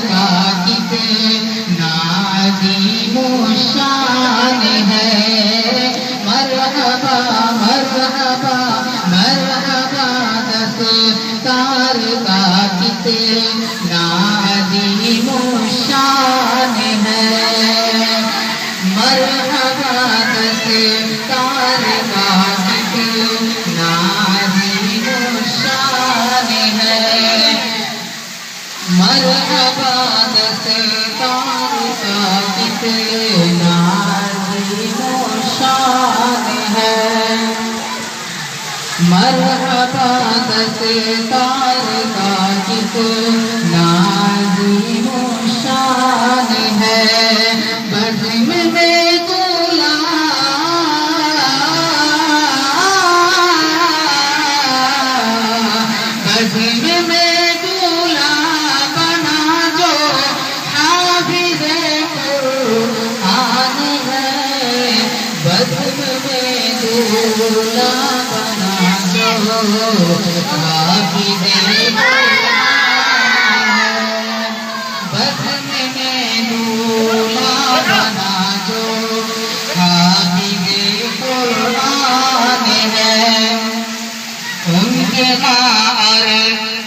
کا کتنا عظیم الشان ہے، مرحبا مرحبا مرحبا دستار کا کتنا عظیم الشان ہے، مرحبا دستار کا کتنا عظیم الشان ہے، مرحبا دستار کا کتنا عظیم الشان ہے، مرحبا دستار کا کتنا عظیم الشان ہے، بزم میں دولہا بزم میں دولہا بنا جو حافظ قرآن ہے، بزم میں دولہا بنا جو حافظ قرآن ہے، بزم میں دولہا بنا جو حافظ قرآن ہے، ان کے ماں اور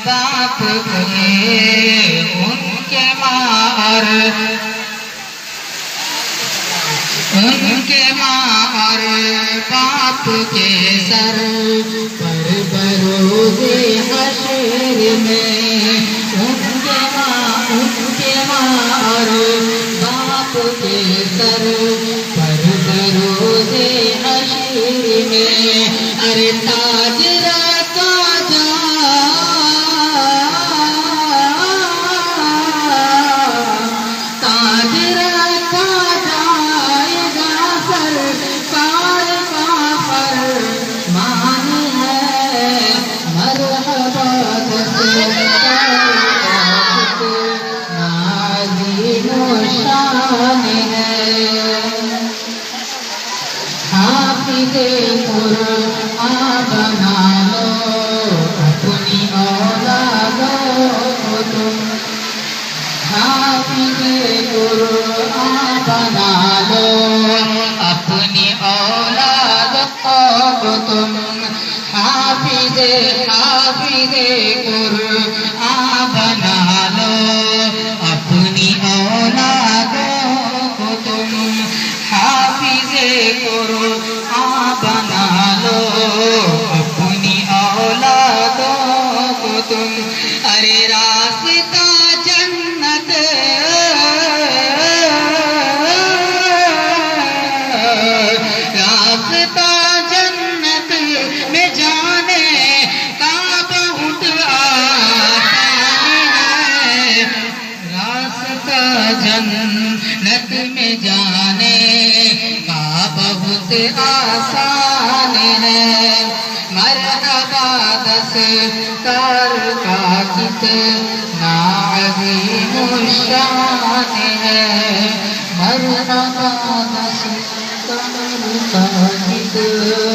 باپ کے، ان کے ماں اور باپ کے سر پر بروز حشر میں، ان کے ماں اور باپ کے سر پر بروز حشر میں، ارے تاج حافظ قرآن بنا لو اپنی اولادوں کو تم، حافظ قرآن بنا لو اپنی اولادوں کو تم، حافظ قرآن بنا لو اپنی اولادوں کو تم، حافظ قرآن بنا لو اپنی اولادوں کو تم، ارے راستہ جنت میں جانے کا بہت آسان ہے، راستہ جنت میں جانے کا بہت آسان ہے، مرحبا دستار کا کتنا عظیم الشان ہے، مرحبا دستار کا کتنا